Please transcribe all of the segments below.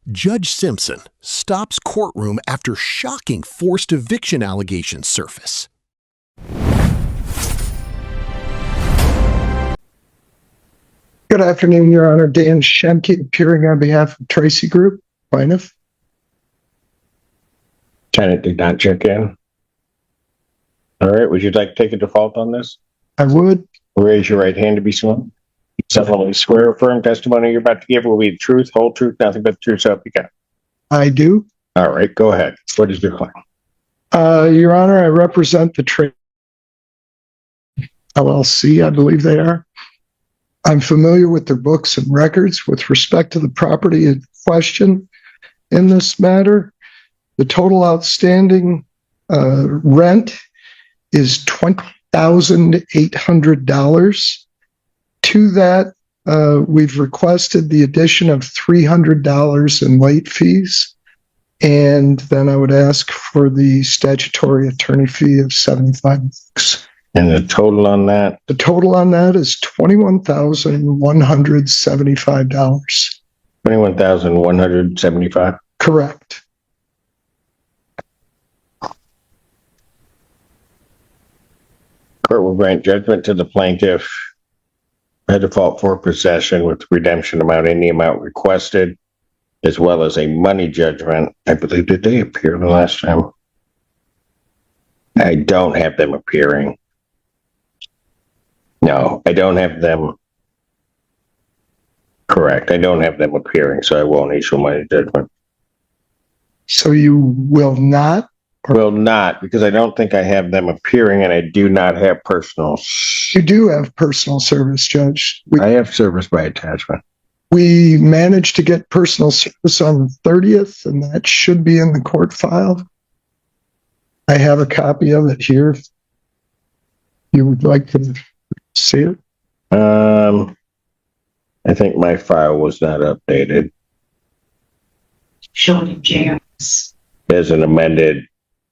Judge Simpson stops courtroom after shocking forced eviction allegations surface. Good afternoon, Your Honor. Dan Shemke, appearing on behalf of Tracy Group, plaintiff. Tenant did not check in. All right, would you like to take a default on this? I would. Raise your right hand to be sworn. Solemnly swear or affirm testimony you're about to give will be the truth, whole truth, nothing but the truth, so help you God. I do. All right, go ahead. What is your claim? Your Honor, I represent the LLC, I believe they are. I'm familiar with their books and records with respect to the property in question in this matter. The total outstanding rent is $20,800. To that, we've requested the addition of $300 in late fees. And then I would ask for the statutory attorney fee of $75. And the total on that? The total on that is $21,175. $21,175? Correct. Court will grant judgment to the plaintiff by default for possession with redemption amount, any amount requested, as well as a money judgment. I believe, did they appear the last time? I don't have them appearing. No, I don't have them. Correct. I don't have them appearing, so I won't issue money judgment. So you will not? Will not, because I don't think I have them appearing, and I do not have personal. You do have personal service, Judge. I have service by attachment. We managed to get personal service on the 30th, and that should be in the court file. I have a copy of it here. If you would like to see it? I think my file was not updated. Showing in JS. There's an amended.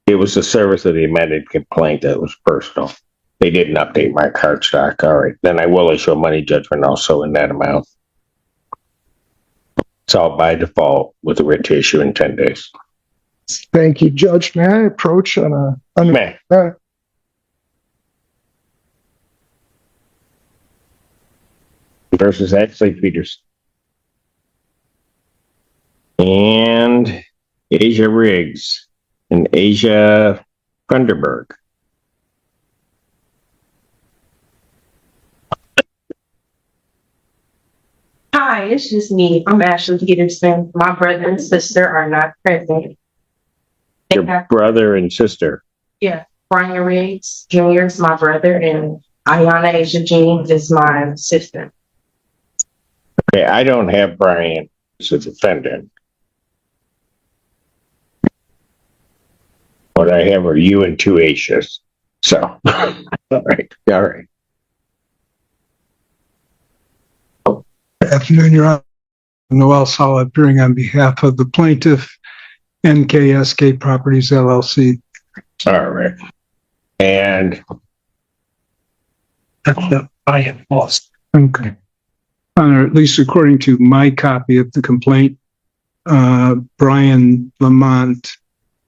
It was the service of the amended complaint that was personal. They didn't update my card stock. All right, then I will issue a money judgment also in that amount. It's all by default with a writ to issue in 10 days. Thank you, Judge. May I approach on a... May. Versus Ashley Peters. And Asia Riggs and Asia Funderburg. Hi, it's just me. I'm Ashley Peterson. My brother and sister are not present. Your brother and sister? Yeah. Brian Riggs Jr. is my brother, and Ayana Asia Jean is my sister. Okay, I don't have Brian as a defendant. What I have are you and two Asias. So, all right. Good afternoon, Your Honor. Noel Sala appearing on behalf of the plaintiff, NKSK Properties, LLC. All right. And I have lost. Okay. Or at least according to my copy of the complaint, Brian Lamont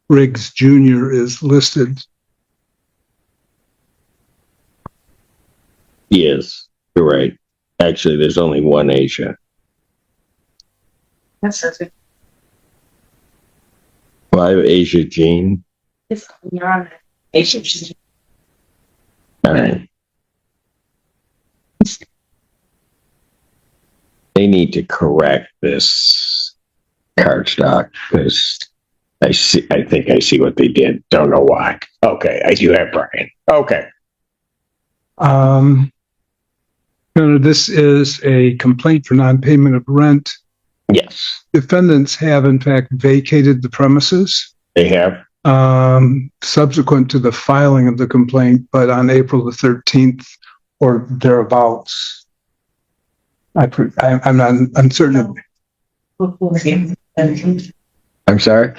Riggs Jr. is listed. yes, you're right. Actually, there's only one Asia. That's it. Well, I have Asia Jean. It's Ayana Asia Jean. All right. They need to correct this card stock because I think I see what they did. Don't know why. Okay, I do have Brian. Okay. This is a complaint for non-payment of rent. Yes, Defendants have in fact vacated the premises they have. subsequent to the filing of the complaint, but on April the 13th or thereabouts. I'm not uncertain. I'm sorry?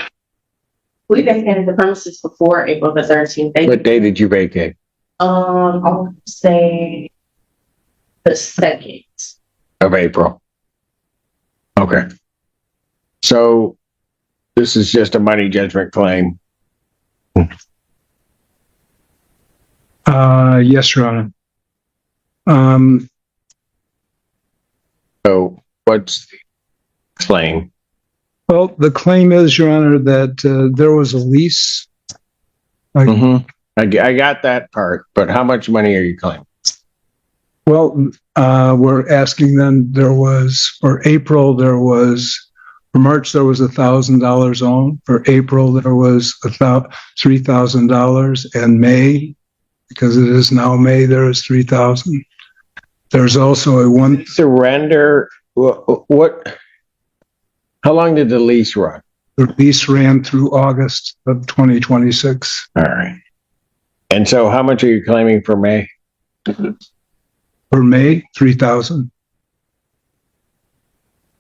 We vacated the premises before April the 13th. What day did you vacate? I'll say the 2nd Of April. Okay. So this is just a money judgment claim. Yes, Your Honor. So what's the claim? Well, the claim is, Your Honor, that there was a lease. Mm-hmm. I got that part, but how much money are you claiming? Well, we're asking them, for March, there was $1,000 owed. For April, there was $3,000. And May, because it is now May, there is $3,000. There's also surrender. What? How long did the lease run? The lease ran through August of 2026. All right. And so how much are you claiming for May? For May, $3,000.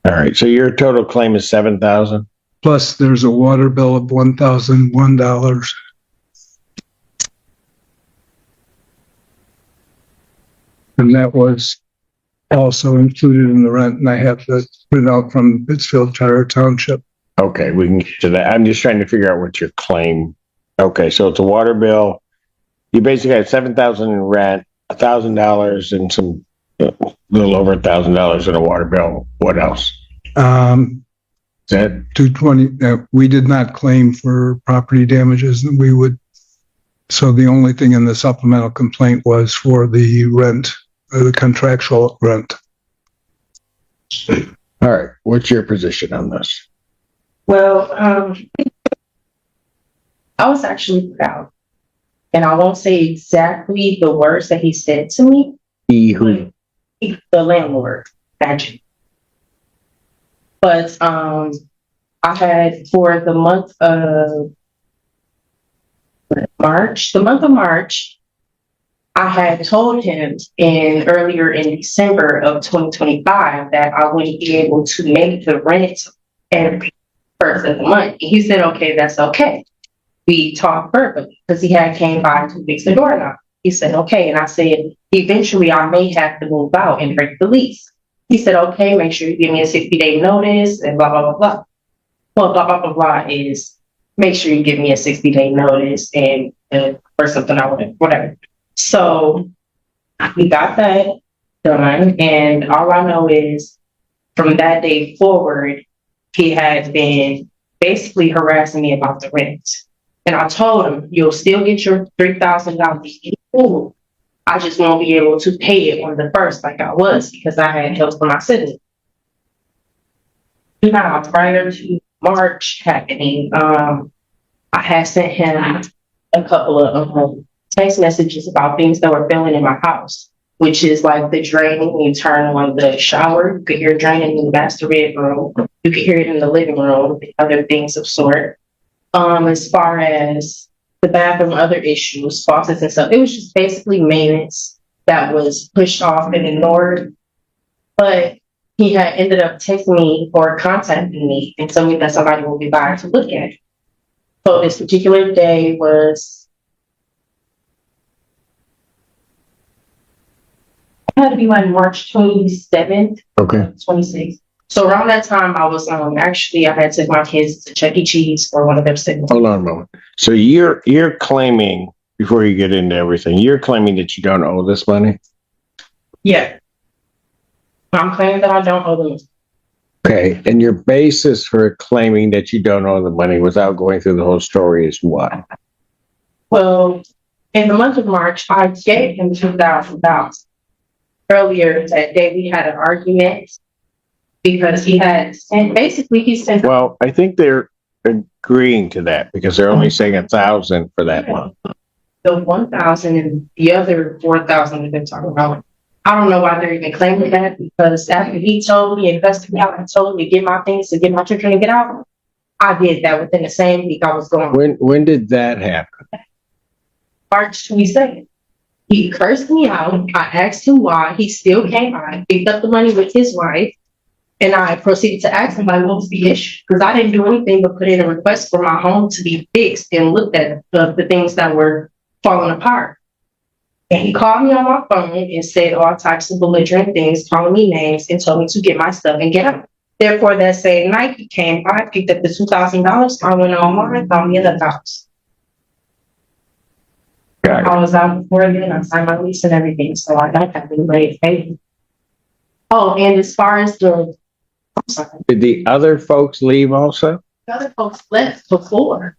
All right. So your total claim is $7,000? Plus there's a water bill of $1,001. And that was also included in the rent, and I have to print it out from Pittsfield Charter Township. Okay, we can get to that. I'm just trying to figure out what your claim. Okay, so it's a water bill. You basically had $7,000 in rent, $1,000 and some little over $1,000 in a water bill. What else? Is that $220. We did not claim for property damages. So the only thing in the supplemental complaint was for the rent, the contractual rent. all right? What's your position on this? Well, I was actually proud. And I won't say exactly the words that he said to me. Who? The landlord, actually. But I had, for the month of March, I had told him earlier in December of 2025 that I wouldn't be able to make the rent every first of the month. And he said, okay, that's okay. We talked verbally because he had came by to fix the doorknob. He said, okay. And I said, eventually I may have to move out and break the lease. He said, okay, make sure you give me a 60-day notice and blah, blah, blah, blah. Well, blah, blah, blah, blah is make sure you give me a 60-day notice and or something, whatever. So we got that done. And all I know is from that day forward, he had been basically harassing me about the rent. And I told him, you'll still get your $3,000. I just won't be able to pay it on the first like I was because I had help from my sibling. Now, prior to March happening, I had sent him a couple of text messages about things that were failing in my house, which is like the draining. When you turn on the shower, you could hear draining in the master bedroom. You could hear it in the living room, other things of sort. As far as the bathroom, other issues, faucets and stuff, it was just basically maintenance that was pushed off and ignored. But he had ended up texting me or contacting me and telling me that somebody will be by to look at it. So this particular day was, it had to be like March 27th, Okay. 26th. So around that time, I was actually I had to take my kids to Chuck E. Cheese for one of their siblings. Hold on a moment. So you're claiming, before you get into everything, you're claiming that you don't owe this money? Yeah. I'm claiming that I don't owe them. Okay. And your basis for claiming that you don't owe the money without going through the whole story is what? Well, in the month of March, I gave him $2,000. Earlier that day, we had an argument because he had sent, basically he sent. Well, I think they're agreeing to that because they're only saying 1,000 for that month. The 1,000 and the other 4,000 that they're talking about. I don't know why they're even claiming that because after he told me and cussed me out and told me to get my things, to get my children to get out, I did that within the same week I was gone. When did that happen? March 22nd. He cursed me out. I asked him why. He still came by, picked up the money with his wife, and I proceeded to ask him, like, what was the issue? Because I didn't do anything but put in a request for my home to be fixed and looked at the things that were falling apart. And he called me on my phone and said all types of belligerent things, calling me names, and told me to get my stuff and get out. Therefore, that same night he came by, picked up the $2,000, I went online, found me another house. I was out before then, I signed my lease and everything, so I got that in late payment. Oh, and as far as I'm sorry, Did the other folks leave also? the other folks left before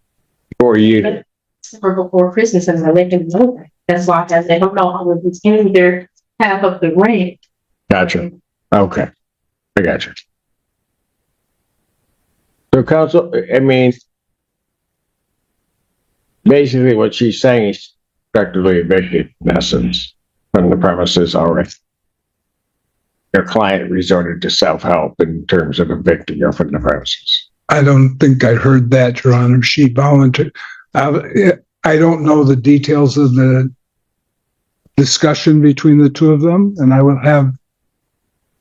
You? before Christmas, and I lived in the building. That's why I said, "Oh no, I would be in there half of the rent." Gotcha. Okay. I gotcha. So counsel, I mean, basically what she's saying is effectively evicted in essence from the premises already. Your client resorted to self-help in terms of evicting her from the premises. I don't think I heard that, Your Honor. She volunteered. I don't know the details of the discussion between the two of them, and I will have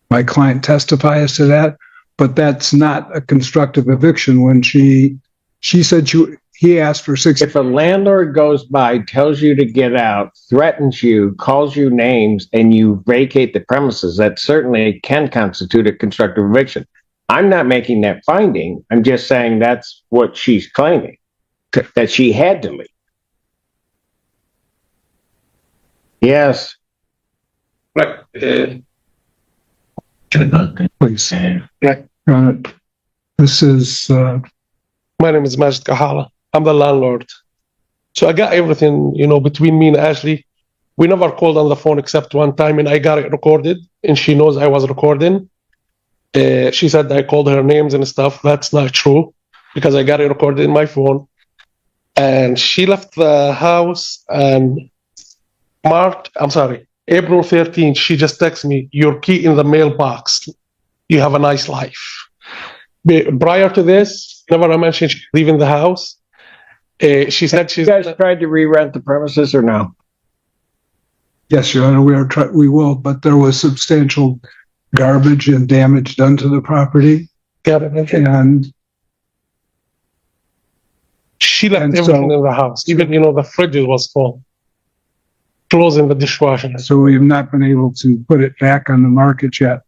my client testify as to that. But that's not a constructive eviction. When she said he asked for six. If a landlord goes by, tells you to get out, threatens you, calls you names, and you vacate the premises, that certainly can constitute a constructive eviction. I'm not making that finding. I'm just saying that's what she's claiming, that she had to leave. Yes. Right. Please. Right. This is. My name is Majid Kahala. I'm the landlord. So I got everything, between me and Ashley. We never called on the phone except one time, and I got it recorded, and she knows I was recording. She said I called her names and stuff. That's not true because I got it recorded in my phone. And she left the house and April 13th, she just texted me, "Your key in the mailbox. You have a nice life." Prior to this, never mentioned she's leaving the house. She said she's. You guys tried to re-rent the premises or no? Yes, Your Honor, we will, but there was substantial garbage and damage done to the property. Got it. And she left everything in the house. Even, the fridge was full. Clothes in the dishwasher. so we've not been able to put it back on the market yet.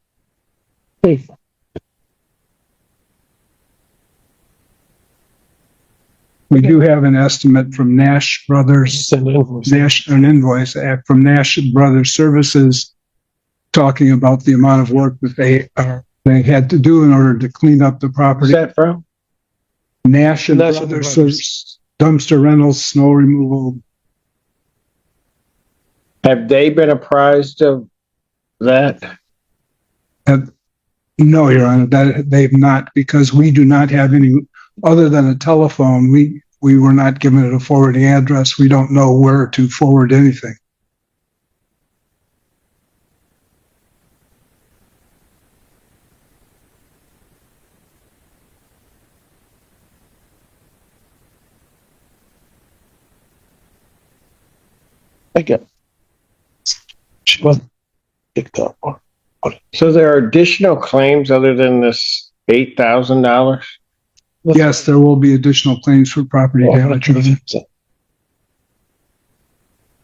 We do have an estimate from Nash Brothers, Send an invoice. an invoice from Nash Brothers Services talking about the amount of work that they had to do in order to clean up the property. Where's that from? Nash and Nash and Brothers, Brothers. dumpster rentals, snow removal. Have they been apprised of that? No, Your Honor, that they've not, because we do not have any, other than a telephone. We were not given it a forwarding address. We don't know where to forward anything. I get. She was picked up. So there are additional claims other than this $8,000? Yes, there will be additional claims for property damage.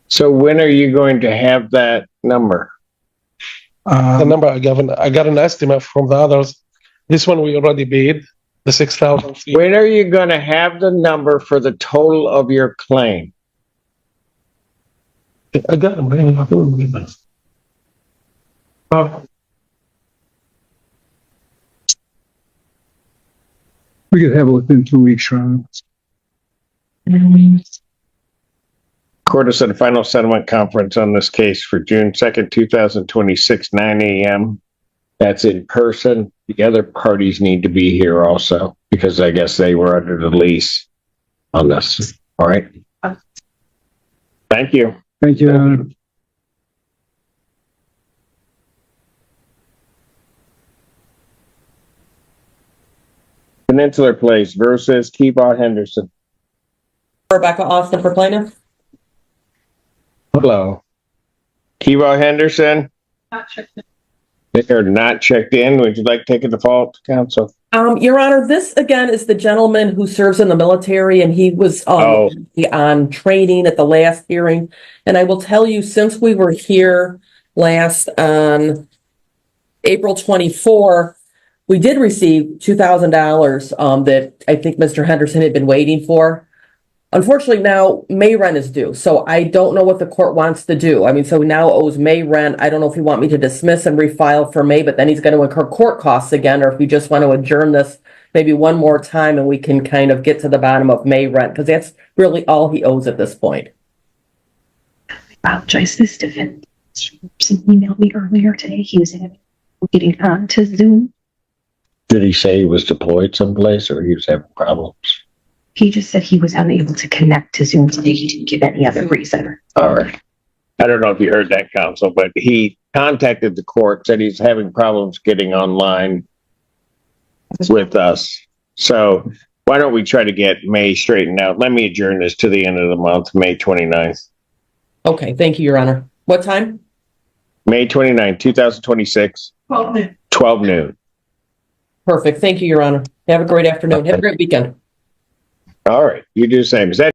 So when are you going to have that number? The number I got an estimate from the others. This one we already paid, the 6,000. When are you going to have the number for the total of your claim? I got them. I don't remember. We could have it within 2 weeks, Your Honor. Court has set a final settlement conference on this case for June 2nd, 2026, 9 a.m. That's in person. The other parties need to be here also because I guess they were under the lease on this. All right. Thank you. Thank you, Your Honor. Peninsular Place versus Keybot Henderson. Rebecca Austin for plaintiff. Hello. Keybot Henderson. They are not checked in. Would you like to take a default, counsel? Your Honor, this again is the gentleman who serves in the military, and he was on training at the last hearing. And I will tell you, since we were here last on April 24, We did receive $2,000 that I think Mr. Henderson had been waiting for. Unfortunately, now May rent is due, so I don't know what the court wants to do. I mean, so he now owes May rent. I don't know if you want me to dismiss and refile for May, but then he's going to incur court costs again, or if we just want to adjourn this maybe one more time and we can kind of get to the bottom of May rent, because that's really all he owes at this point. I apologize. This defendant emailed me earlier today. He was getting on to Zoom. Did he say he was deployed someplace or he was having problems? He just said he was unable to connect to Zoom today. He didn't give any other reason. All right. I don't know if you heard that, counsel, but he contacted the court, said he's having problems getting online with us. So why don't we try to get May straightened out? Let me adjourn this to the end of the month, May 29th. Okay, thank you, Your Honor. What time? May 29th, 2026. 12 noon. Perfect. Thank you, Your Honor. Have a great afternoon. Have a great weekend. All right. You do the same. Is that